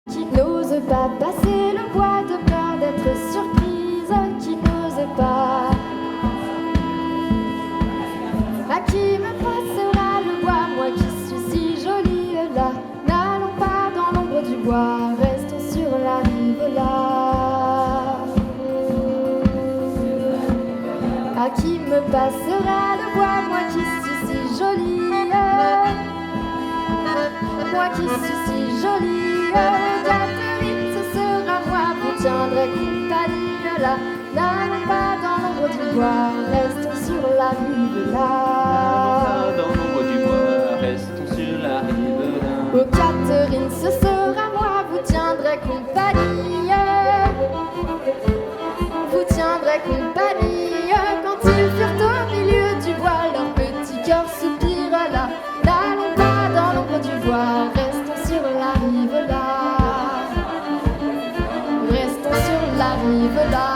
Qui n'ose pas passer le bois de peur d'être surprise, qui n'ose pas. À qui me passera le bois, moi qui suis si jolie là. N'allons pas dans l'ombre du bois, restons sur la rive là. À qui me passera le bois, moi qui suis si jolie. Moi qui suis si jolie, Catherine, ce sera moi, vous tiendrai compagnie là. N'allons pas dans l'ombre du bois, restons sur la rive là. Dans l'ombre du bois, restons sur la rive là. Oh Catherine, ce sera moi, vous tiendrai compagnie. Vous tiendrai compagnie. Quand ils furent au milieu du bois, leur petit cœur soupira là. N'allons pas dans l'ombre du bois, restons sur la rive là. Restons sur la rive là.